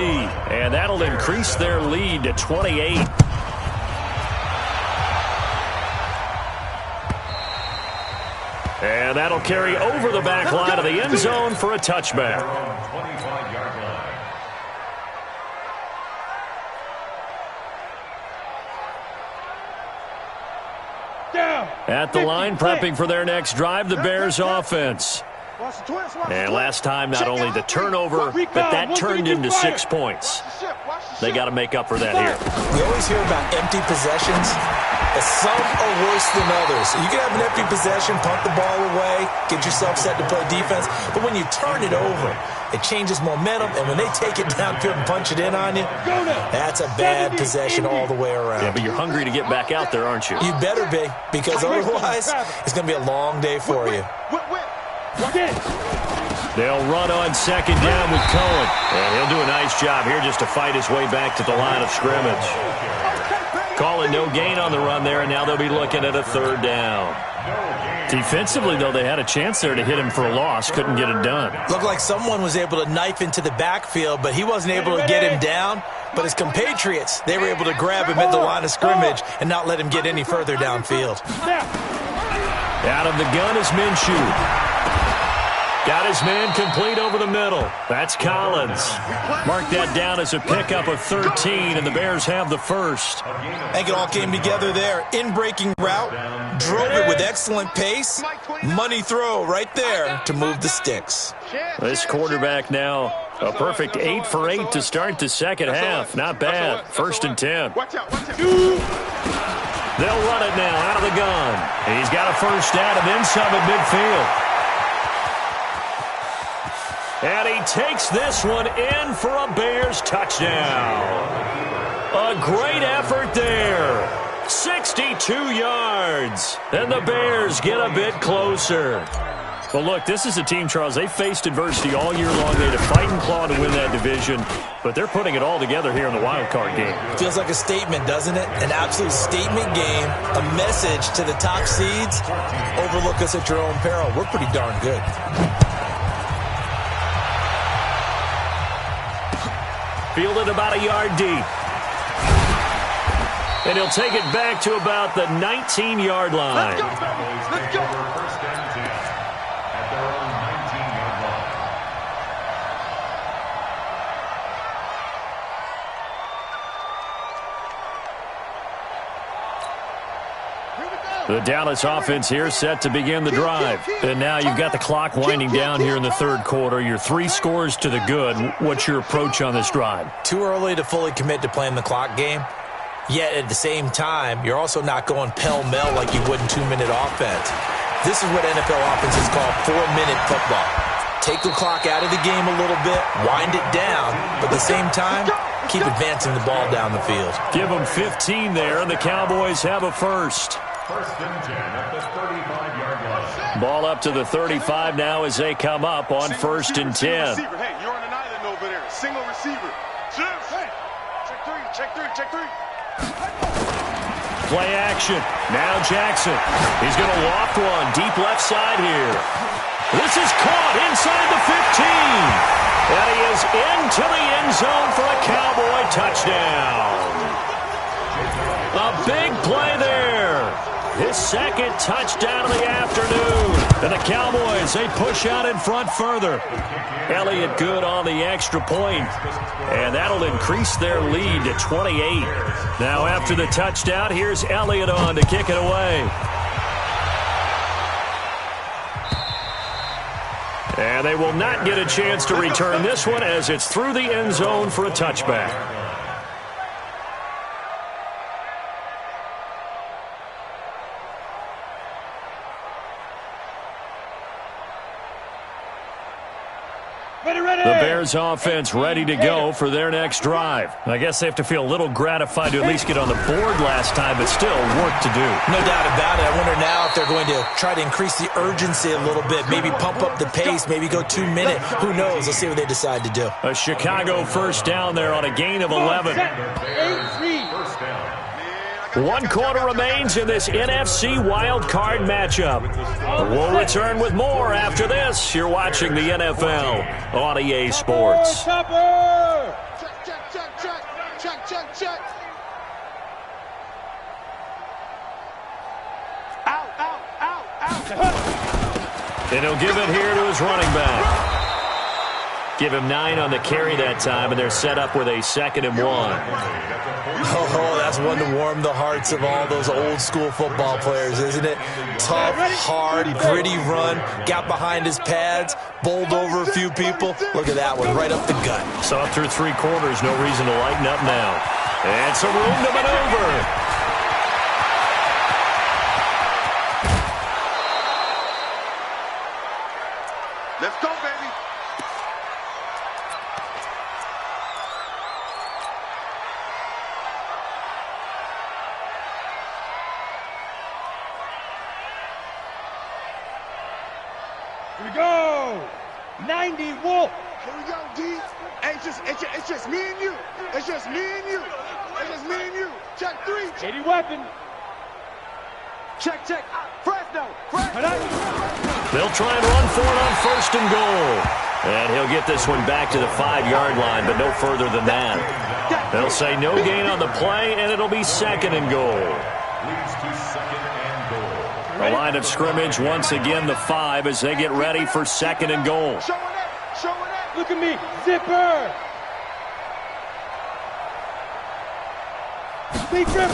and that'll increase their lead to 28. And that'll carry over the back line of the end zone for a touchback. 25-yard line. At the line, prepping for their next drive, the Bears offense. And last time, not only the turnover, but that turned into 6 points. They got to make up for that here. We always hear about empty possessions, but some are worse than others. You can have an empty possession, punt the ball away, get yourself set to play defense, but when you turn it over, it changes momentum, and when they take it downfield and punch it in on you, that's a bad possession all the way around. Yeah, but you're hungry to get back out there, aren't you? You better be, because otherwise, it's going to be a long day for you. They'll run on 2nd down with Cohen. And he'll do a nice job here just to fight his way back to the line of scrimmage. Call it no gain on the run there, and now they'll be looking at a third down. Defensively, though, they had a chance there to hit him for a loss. Couldn't get it done. Looked like someone was able to knife into the backfield, but he wasn't able to get him down. But his compatriots, they were able to grab him at the line of scrimmage and not let him get any further downfield. Out of the gun is Minshew. Got his man complete over the middle. That's Collins. Mark that down as a pickup of 13, and the Bears have the first. I think it all came together there. In-breaking route, drove it with excellent pace. Money throw right there to move the sticks. This quarterback now, a perfect 8 for 8 to start the second half. Not bad. 1st and 10. They'll run it now out of the gun. He's got a first down and then some at midfield. And he takes this one in for a Bears touchdown. A great effort there. 62 yards. And the Bears get a bit closer. Well, look, this is a team, Charles, they faced adversity all year long. They had to fight and claw to win that division, but they're putting it all together here in the wild card game. Feels like a statement, doesn't it? An absolute statement game, a message to the top seeds. Overlook us at your own peril. We're pretty darn good. Fielded about a yard deep. And he'll take it back to about the 19-yard line. Let's go. First and 10 at their own 19-yard line. The Dallas offense here set to begin the drive. And now you've got the clock winding down here in the third quarter. You're 3 scores to the good. What's your approach on this drive? Too early to fully commit to playing the clock game. Yet at the same time, you're also not going pell-mell like you would in 2-minute offense. This is what NFL offenses call 4-minute football. Take the clock out of the game a little bit, wind it down, but at the same time, keep advancing the ball down the field. Give them 15 there, and the Cowboys have a first. First and 10 at the 35-yard line. Ball up to the 35 now as they come up on 1st and 10. Hey, you're on an island over there. Single receiver. Hey, check three. Play action. Now Jackson. He's going to loft one deep left side here. This is caught inside the 15. And he is into the end zone for a Cowboy touchdown. A big play there. His second touchdown of the afternoon. And the Cowboys, they push out in front further. Elliott good on the extra point. And that'll increase their lead to 28. Now after the touchdown, here's Elliott on to kick it away. And they will not get a chance to return this one as it's through the end zone for a touchback. The Bears offense ready to go for their next drive. I guess they have to feel a little gratified to at least get on the board last time, but still work to do. No doubt about it. I wonder now if they're going to try to increase the urgency a little bit, maybe pump up the pace, maybe go 2-minute. Who knows? Let's see what they decide to do. A Chicago first down there on a gain of 11. 1 quarter remains in this NFC wild card matchup. We'll return with more after this. You're watching the NFL on EA Sports. Check. Out. And he'll give it here to his running back. Give him 9 on the carry that time, and they're set up with a 2nd and 1. Oh, that's one to warm the hearts of all those old-school football players, isn't it? Tough, hard, gritty run, got behind his pads, bowled over a few people. Look at that one, right up the gut. So up through 3 quarters, no reason to lighten up now. And some room to maneuver. Let's go, baby. Here we go. 90 Wolf. Here we go, D. Hey, it's just me and you. It's just me and you. Check 3. 80 weapon. Check. Fresno. They'll try and run for it on 1st and goal. And he'll get this one back to the 5-yard line, but no further than that. They'll say no gain on the play, and it'll be 2nd and goal. Leads to 2nd and goal. The line of scrimmage, once again, the 5 as they get ready for 2nd and goal. Showing that. Look at me. Zipper. Big grip.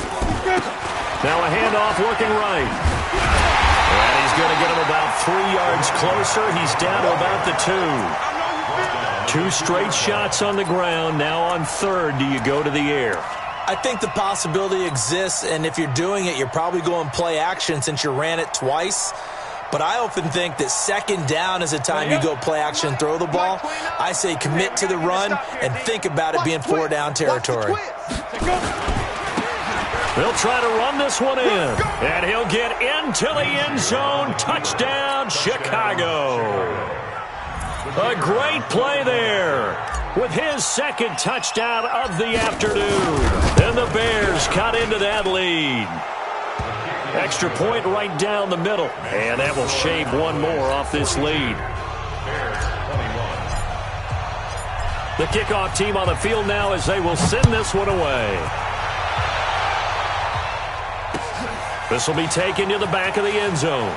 Now a handoff looking right. And he's going to get him about 3 yards closer. He's down to about the 2. 2 straight shots on the ground. Now on 3rd, do you go to the air? I think the possibility exists, and if you're doing it, you're probably going play action since you ran it twice. But I often think that 2nd down is the time you go play action and throw the ball. I say commit to the run and think about it being 4-down territory. They'll try to run this one in, and he'll get into the end zone. Touchdown, Chicago. A great play there with his 2nd touchdown of the afternoon. And the Bears cut into that lead. Extra point right down the middle, and that will shave one more off this lead. The kickoff team on the field now as they will send this one away. This will be taken to the back of the end zone.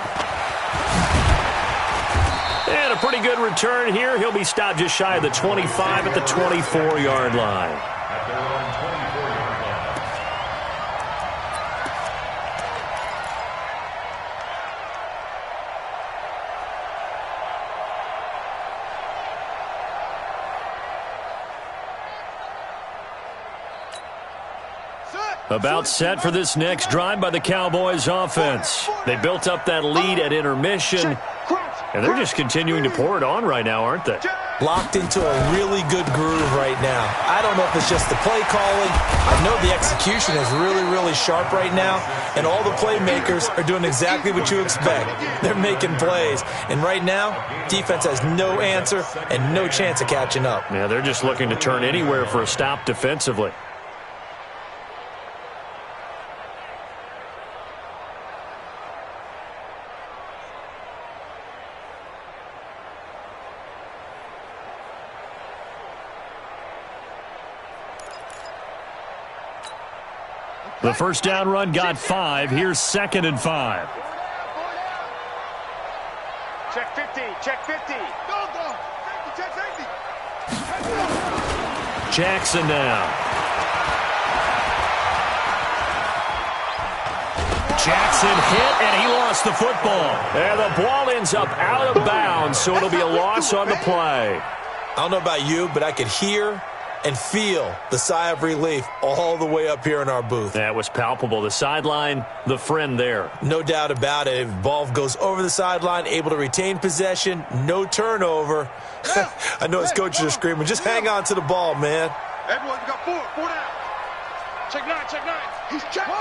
And a pretty good return here. He'll be stopped just shy of the 25 at the 24-yard line. At their own 24-yard line. About set for this next drive by the Cowboys offense. They built up that lead at intermission, and they're just continuing to pour it on right now, aren't they? Locked into a really good groove right now. I don't know if it's just the play calling. I know the execution is really, really sharp right now, and all the playmakers are doing exactly what you expect. They're making plays, and right now, defense has no answer and no chance of catching up. Yeah, they're just looking to turn anywhere for a stop defensively. The first down run got 5. Here's 2nd and 5. Check 50. Check 50. Go. Check 50. Jackson now. Jackson hit, and he lost the football. And the ball ends up out of bounds, so it'll be a loss on the play. I don't know about you, but I could hear and feel the sigh of relief all the way up here in our booth. That was palpable. The sideline, the friend there. No doubt about it. If ball goes over the sideline, able to retain possession, no turnover. I know his coaches are screaming, just hang on to the ball, man. Everyone, we got 4 down. Check 9. He's checking.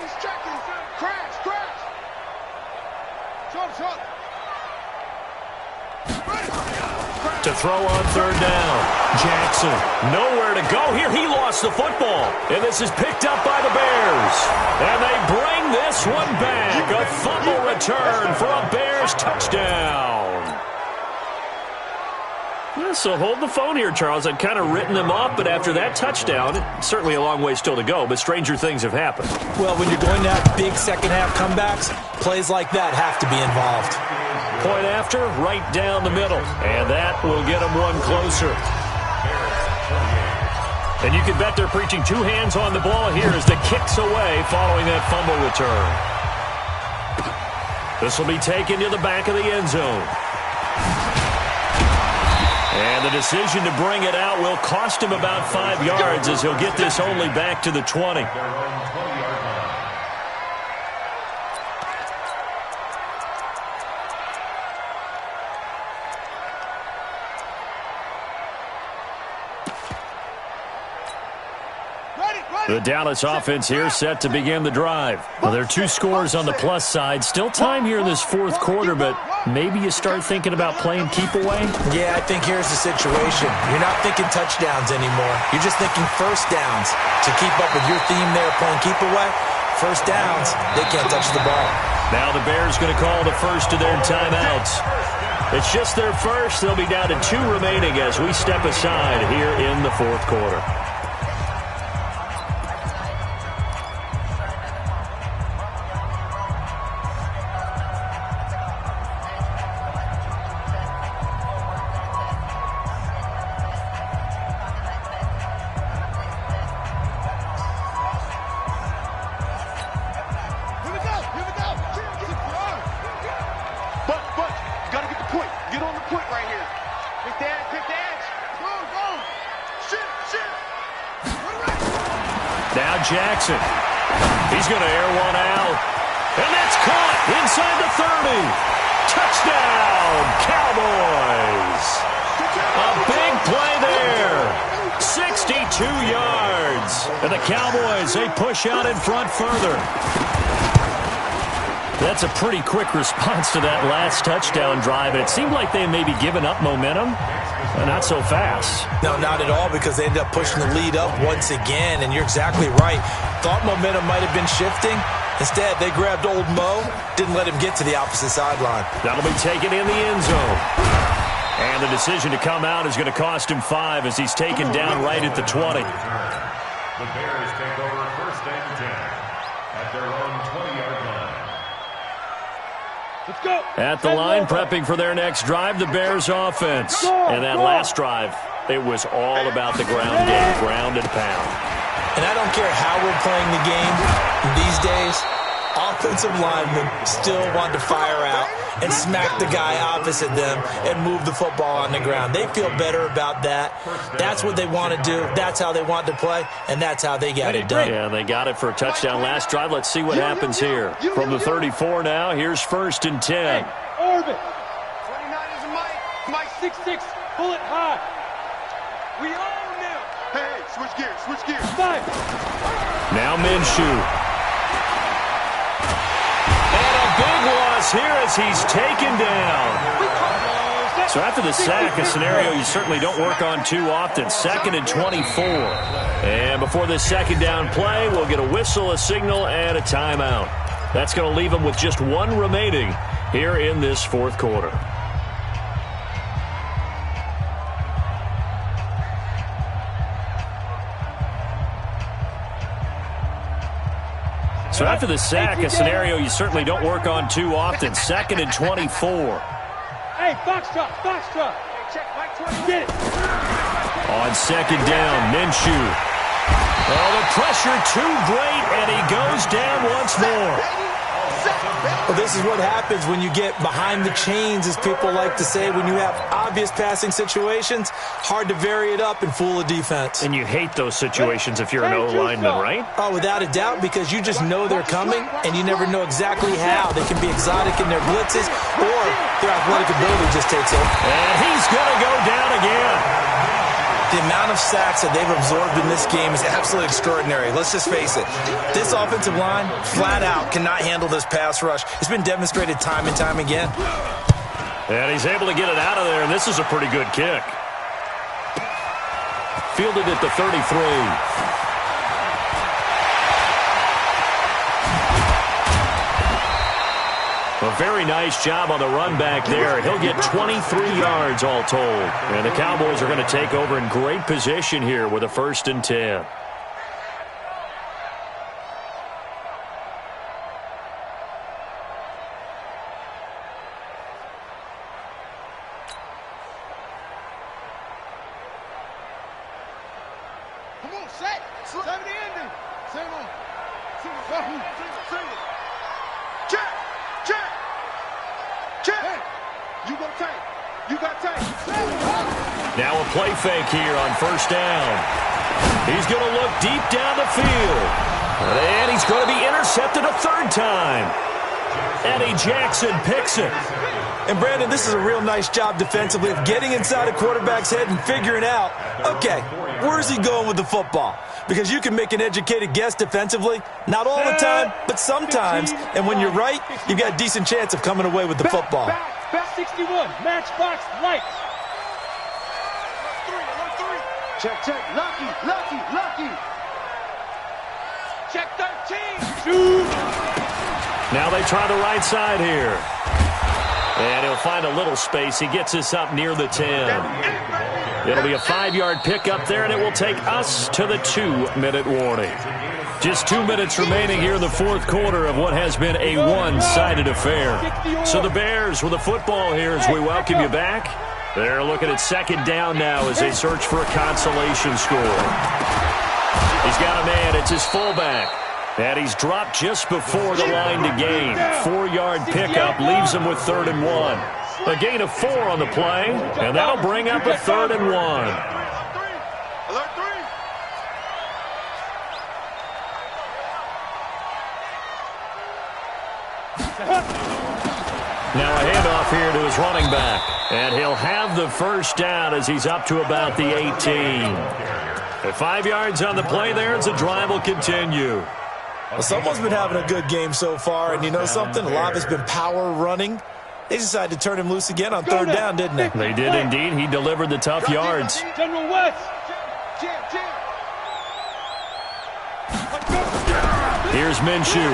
He's checking. Crash. Short. To throw on 3rd down. Jackson, nowhere to go here. He lost the football. And this is picked up by the Bears. And they bring this one back. A fumble return for a Bears touchdown. Yeah, so hold the phone here, Charles. I'd kind of written them off, but after that touchdown, it's certainly a long way still to go, but stranger things have happened. Well, when you're going to have big second-half comebacks, plays like that have to be involved. Point after, right down the middle. And that will get them one closer. And you can bet they're preaching 2 hands on the ball here as the kick's away following that fumble return. This will be taken to the back of the end zone. And the decision to bring it out will cost him about 5 yards as he'll get this only back to the 20. The Dallas offense here set to begin the drive. Well, there are 2 scores on the plus side. Still time here in this 4th quarter, but maybe you start thinking about playing keep away? Yeah, I think here's the situation. You're not thinking touchdowns anymore. You're just thinking first downs. To keep up with your theme there playing keep away, first downs, they can't touch the ball. Now the Bears going to call the first of their timeouts. It's just their first. They'll be down to 2 remaining as we step aside here in the fourth quarter. Now Jackson. He's going to air one out. And that's caught inside the 30. Touchdown, Cowboys. A big play there. 62 yards. And the Cowboys, they push out in front further. That's a pretty quick response to that last touchdown drive. And it seemed like they may be giving up momentum. Not so fast. No, not at all, because they ended up pushing the lead up once again, and you're exactly right. Thought momentum might have been shifting. Instead, they grabbed old Mo, didn't let him get to the opposite sideline. That'll be taken in the end zone. And the decision to come out is going to cost him 5 as he's taken down right at the 20. The Bears take over first and 10 at their own 20-yard line. Let's go. At the line, prepping for their next drive, the Bears offense. And that last drive, it was all about the ground game, ground and pound. And I don't care how we're playing the game these days, offensive linemen still want to fire out and smack the guy opposite them and move the football on the ground. They feel better about that. That's what they want to do. That's how they want to play, and that's how they got it done. Yeah, they got it for a touchdown last drive. Let's see what happens here. From the 34 now, here's first and 10. Hey, Orbit. 29 is a Mike. Mike 6'6", pull it high. We own them. Hey, switch gears, switch gears. 5. Now Minshew. And a big loss here as he's taken down. So after the sack, a scenario you certainly don't work on too often. 2nd and 24. And before this second down play, we'll get a whistle, a signal, and a timeout. That's going to leave them with just 1 remaining here in this fourth quarter. So after the sack, a scenario you certainly don't work on too often. 2nd and 24. Hey, foxtrot, foxtrot. Check Mike 20. Get it. On second down, Minshew. Oh, the pressure too great, and he goes down once more. Well, this is what happens when you get behind the chains, as people like to say. When you have obvious passing situations, hard to vary it up and fool a defense. And you hate those situations if you're an O-lineman, right? Oh, without a doubt, because you just know they're coming, and you never know exactly how. They can be exotic in their blitzes, or their athletic ability just takes over. And he's going to go down again. The amount of sacks that they've absorbed in this game is absolutely extraordinary. Let's just face it. This offensive line, flat out, cannot handle this pass rush. It's been demonstrated time and time again. And he's able to get it out of there, and this is a pretty good kick. Fielded at the 33. A very nice job on the run back there. He'll get 23 yards all told. And the Cowboys are going to take over in great position here with a 1st and 10. Come on, set. Save the ending. Save on. Save it. Check. Check. Check. Hey, you got time. You got time. Now a play fake here on 1st down. He's going to look deep down the field. And he's going to be intercepted a 3rd time. Eddie Jackson picks it. And, Brandon, this is a real nice job defensively of getting inside a quarterback's head and figuring out, okay, where's he going with the football? Because you can make an educated guess defensively, not all the time, but sometimes. And when you're right, you've got a decent chance of coming away with the football. Back 61, matchbox lights. Check, lucky. Check 13. Shoot. Now they try the right side here. And he'll find a little space. He gets us up near the 10. It'll be a 5-yard pickup there, and it will take us to the 2-minute warning. Just 2 minutes remaining here in the fourth quarter of what has been a one-sided affair. So the Bears with the football here as we welcome you back. They're looking at second down now as they search for a consolation score. He's got a man. It's his fullback. And he's dropped just before the line to gain. 4-yard pickup leaves him with 3rd and 1. A gain of 4 on the play, and that'll bring up a 3rd and 1. Now a handoff here to his running back. And he'll have the first down as he's up to about the 18. At 5 yards on the play there as the drive will continue. Well, someone's been having a good game so far, and you know something? A lot of it's been power running. They decided to turn him loose again on 3rd down, didn't they? They did indeed. He delivered the tough yards. General West. Here's Minshew.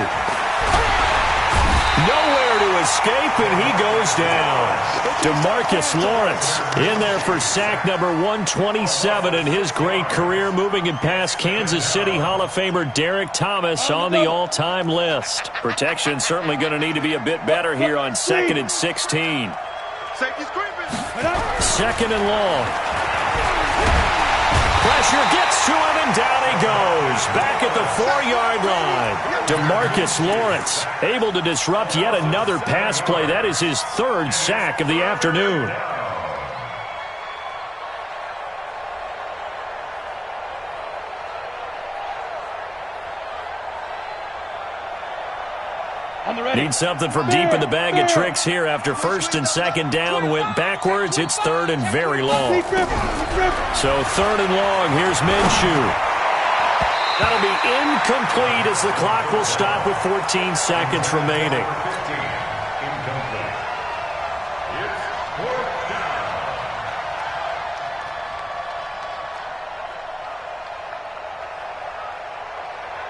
Nowhere to escape, and he goes down. DeMarcus Lawrence in there for sack number 127 in his great career, moving it past Kansas City Hall of Famer Derek Thomas on the all-time list. Protection certainly going to need to be a bit better here on 2nd and 16. Safety's creeping. 2nd and long. Pressure gets to him, and down he goes. Back at the 4-yard line. DeMarcus Lawrence able to disrupt yet another pass play. That is his 3rd sack of the afternoon. Need something from deep in the bag of tricks here after 1st and 2nd down went backwards. It's 3rd and very long. So 3rd and long. Here's Minshew. That'll be incomplete as the clock will stop with 14 seconds remaining. Incomplete. It's 4th down.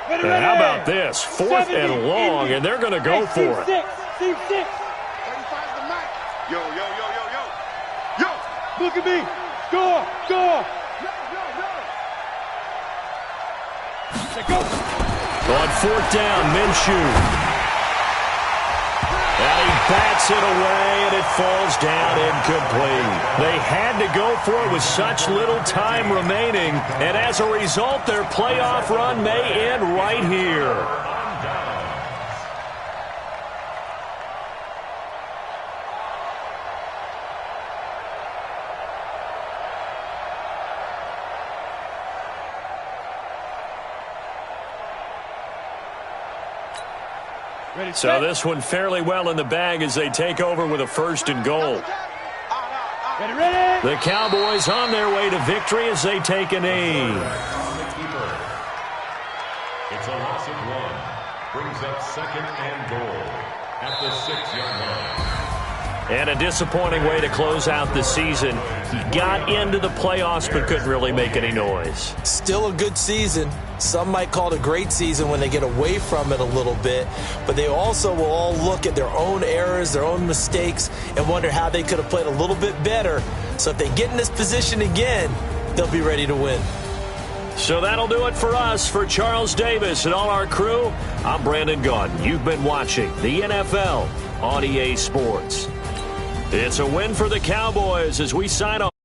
And how about this? 4th and long, and they're going to go for it. Yo. Look at me. Score. On 4th down, Minshew. And he bats it away, and it falls down incomplete. They had to go for it with such little time remaining, and as a result, their playoff run may end right here. So this one fairly well in the bag as they take over with a 1st and goal. The Cowboys on their way to victory as they take a knee. It's a loss of 1. Brings up 2nd and goal at the 6-yard line. And a disappointing way to close out the season. He got into the playoffs but couldn't really make any noise. Still a good season. Some might call it a great season when they get away from it a little bit, but they also will all look at their own errors, their own mistakes, and wonder how they could have played a little bit better. So if they get in this position again, they'll be ready to win. So that'll do it for us. For Charles Davis and all our crew, I'm Brandon Gaudin. You've been watching the NFL on EA Sports. It's a win for the Cowboys as we sign off.